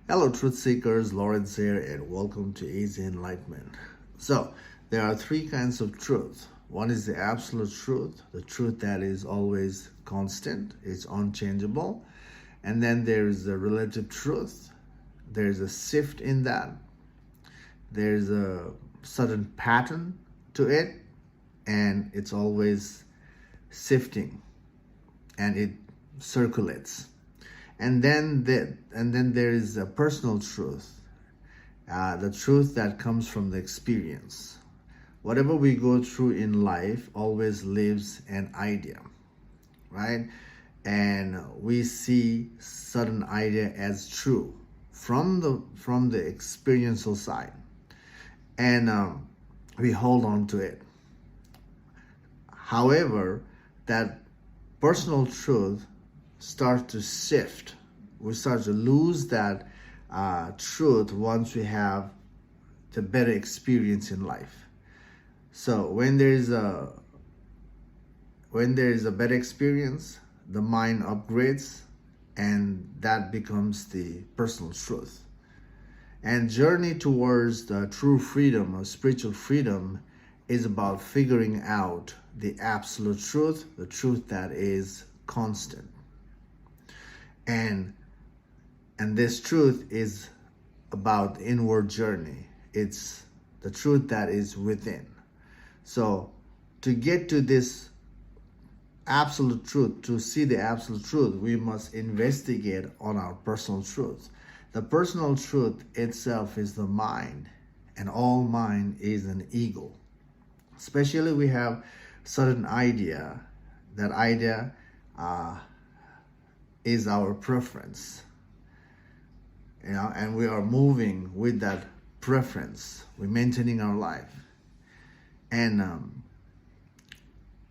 Hello, truth seekers. Lawrence here, and welcome to Easy Enlightenment. So, there are three kinds of truth. One is the absolute truth, the truth that is always constant, it's unchangeable. And then there is the relative truth. There's a shift in that. There's a certain pattern to it, and it's always shifting, and it circulates. And then there is a personal truth, the truth that comes from the experience. Whatever we go through in life always leaves an idea, right? And we see certain idea as true from the experiential side, and we hold on to it. However, that personal truth start to shift. We start to lose that truth once we have the better experience in life. So when there is a better experience, the mind upgrades, and that becomes the personal truth. And journey towards the true freedom or spiritual freedom is about figuring out the absolute truth, the truth that is constant. And this truth is about the inward journey. It's the truth that is within. So to get to this absolute truth, to see the absolute truth, we must investigate on our personal truth. The personal truth itself is the mind, and all mind is an ego. Especially we have certain idea, that idea is our preference, and we are moving with that preference. We're maintaining our life, and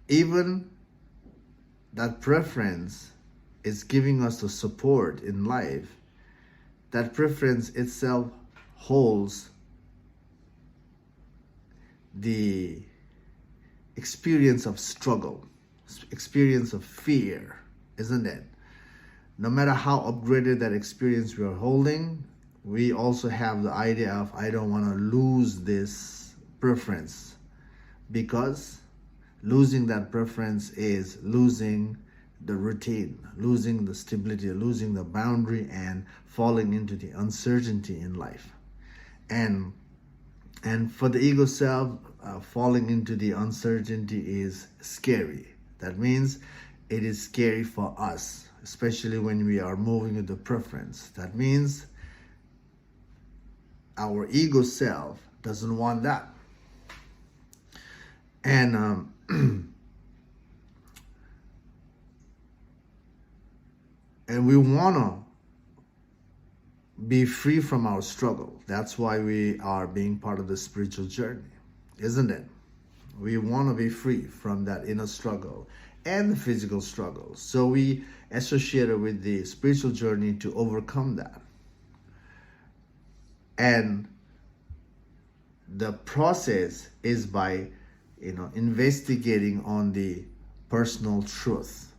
even that preference is giving us the support in life. That preference itself holds the experience of struggle, experience of fear, isn't it? No matter how upgraded that experience we are holding, we also have the idea of, I don't want to lose this preference, because losing that preference is losing the routine, losing the stability, losing the boundary, and falling into the uncertainty in life. And for the ego self, falling into the uncertainty is scary. That means it is scary for us, especially when we are moving with the preference. That means our ego self doesn't want that. And and we want to be free from our struggle. That's why we are being part of the spiritual journey, isn't it? We want to be free from that inner struggle and the physical struggle. So we associate it with the spiritual journey to overcome that. And the process is by investigating on the personal truth.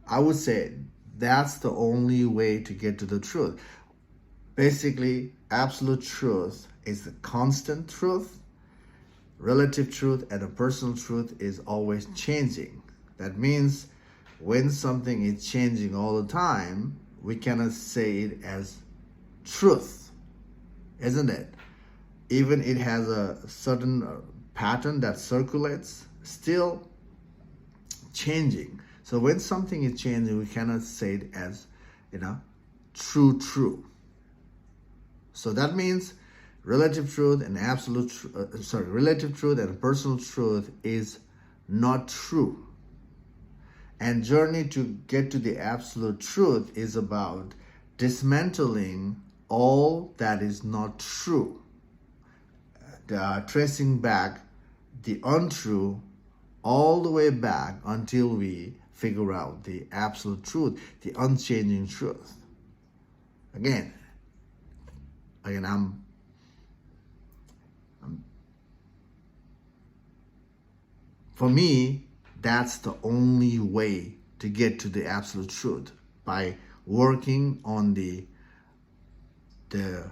I would say that's the only way to get to the truth. Basically, absolute truth is the constant truth. Relative truth and a personal truth is always changing. That means when something is changing all the time, we cannot say it as truth, isn't it? Even it has a certain pattern that circulates, still changing. So when something is changing, we cannot say it as, true. So that means relative truth and relative truth and personal truth is not true. And journey to get to the absolute truth is about dismantling all that is not true, tracing back the untrue all the way back until we figure out the absolute truth, the unchanging truth. Again, for me, that's the only way to get to the absolute truth, by working on the the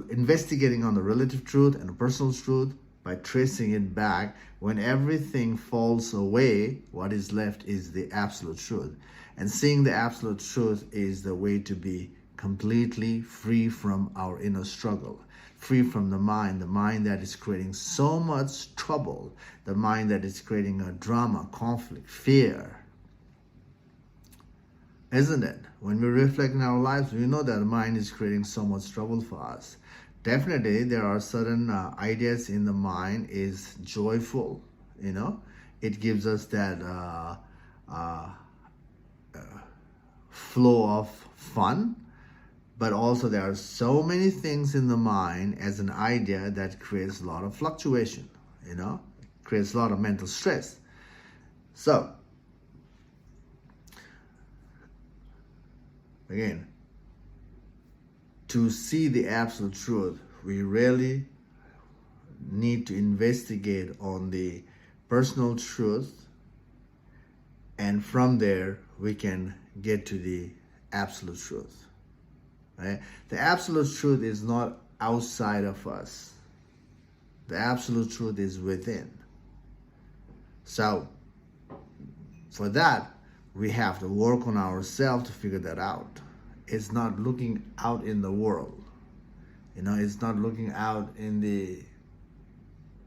investigating on the relative truth and the personal truth, by tracing it back, when everything falls away, what is left is the absolute truth. And seeing the absolute truth is the way to be completely free from our inner struggle, free from the mind that is creating so much trouble, the mind that is creating a drama, conflict, fear. Isn't it? When we reflect in our lives, we know that the mind is creating so much trouble for us. Definitely, there are certain ideas in the mind is joyful. It gives us that flow of fun. But also, there are so many things in the mind as an idea that creates a lot of fluctuation. Creates a lot of mental stress. So, again, to see the absolute truth, we really need to investigate on the personal truth, and from there we can get to the absolute truth. Right? The absolute truth is not outside of us. The absolute truth is within. So, for that, we have to work on ourselves to figure that out. It's not looking out in the world. It's not looking out in the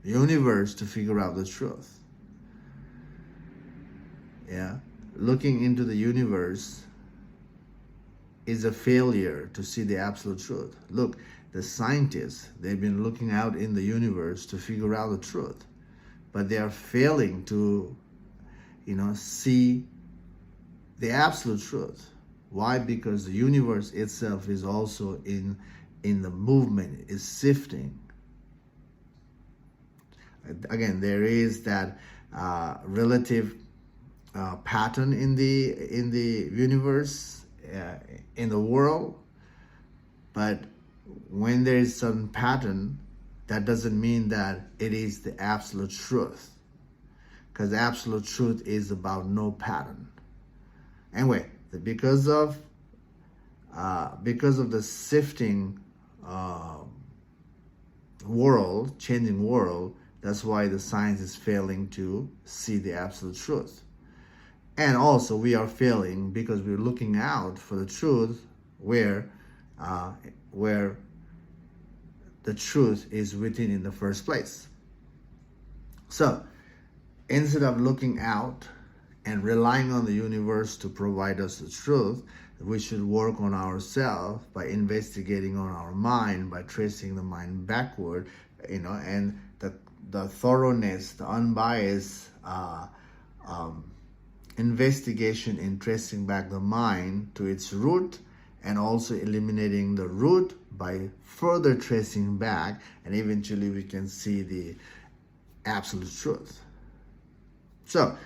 universe to figure out the truth. Yeah. Looking into the universe is a failure to see the absolute truth. Look, the scientists, they've been looking out in the universe to figure out the truth, but they are failing to, see the absolute truth. Why? Because the universe itself is also in the movement, is shifting. Again, there is that relative pattern in the universe, in the world, but when there is some pattern, that doesn't mean that it is the absolute truth, because absolute truth is about no pattern. Anyway, because of the shifting world, changing world, that's why the science is failing to see the absolute truth. And also we are failing because we're looking out for the truth where the truth is within in the first place. So instead of looking out and relying on the universe to provide us the truth, we should work on ourselves by investigating on our mind, by tracing the mind backward, and the thoroughness, the unbiased investigation in tracing back the mind to its root, and also eliminating the root by further tracing back, and eventually we can see the absolute truth. So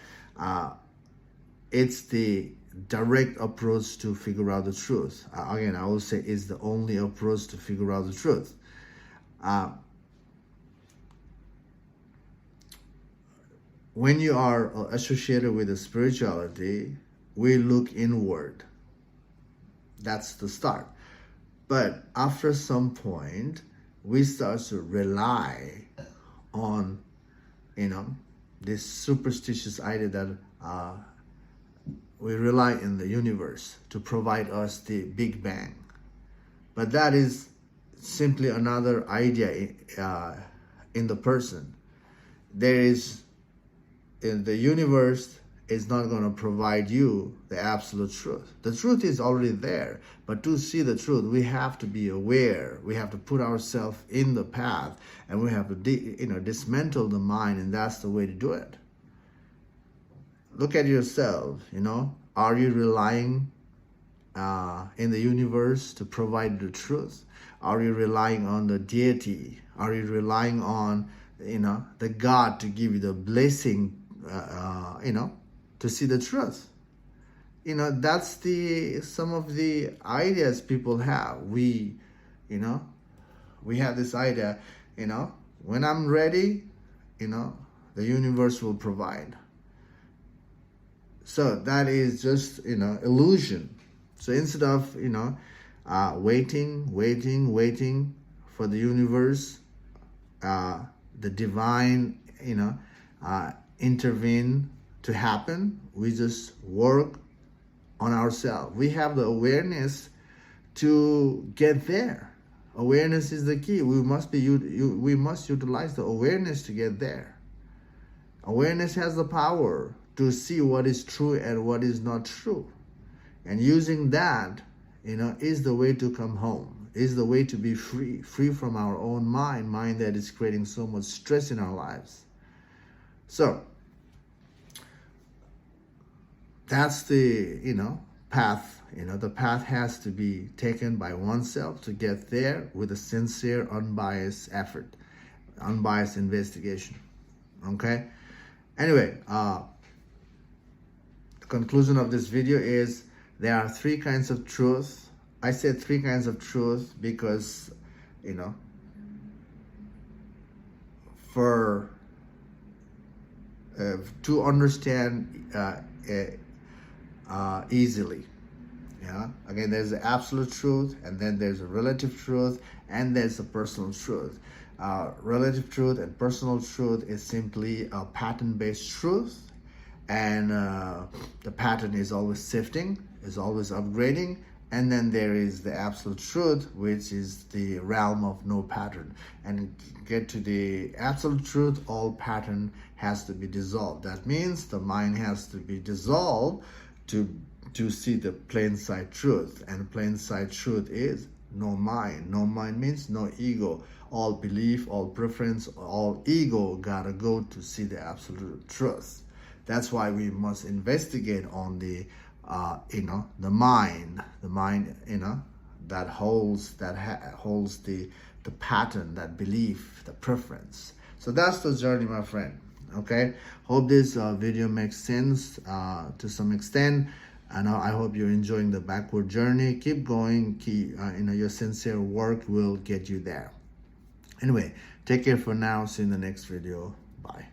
it's the direct approach to figure out the truth. Again, I will say it's the only approach to figure out the truth. When you are associated with the spirituality, we look inward. That's the start. But after some point, we start to rely on, this superstitious idea that we rely in the universe to provide us the Big Bang. But that is simply another idea in the person. The universe is not going to provide you the absolute truth. The truth is already there, but to see the truth, we have to be aware. We have to put ourselves in the path, and we have to dismantle the mind, and that's the way to do it. Look at yourself. Are you relying in the universe to provide the truth? Are you relying on the deity? Are you relying on the God to give you the blessing? To see the truth. That's some of the ideas people have. We have this idea, when I'm ready, the universe will provide. So that is just, illusion. So instead of, waiting for the universe, the divine, intervene to happen. We just work on ourselves. We have the awareness to get there. Awareness is the key. We must utilize the awareness to get there. Awareness has the power to see what is true and what is not true. And using that, is the way to come home, is the way to be free from our own mind that is creating so much stress in our lives. So that's the, path. The path has to be taken by oneself to get there with a sincere, unbiased effort, unbiased investigation. Okay? Anyway, the conclusion of this video is there are three kinds of truth. I said three kinds of truth because, for to understand easily. Again, there's the absolute truth, and then there's a relative truth, and there's a personal truth. Relative truth and personal truth is simply a pattern-based truth, and the pattern is always shifting, is always upgrading. And then there is the absolute truth, which is the realm of no pattern. And get to the absolute truth, all pattern has to be dissolved. That means the mind has to be dissolved to see the plain sight truth. And plain sight truth is no mind. No mind means no ego. All belief, all preference, all ego gotta go to see the absolute truth. That's why we must investigate on the the mind, that holds the pattern, that belief, the preference. So that's the journey, my friend. Okay, hope this video makes sense to some extent, and I hope you're enjoying the backward journey. Keep going. Your sincere work will get you there. Anyway, take care for now. See you in the next video. Bye.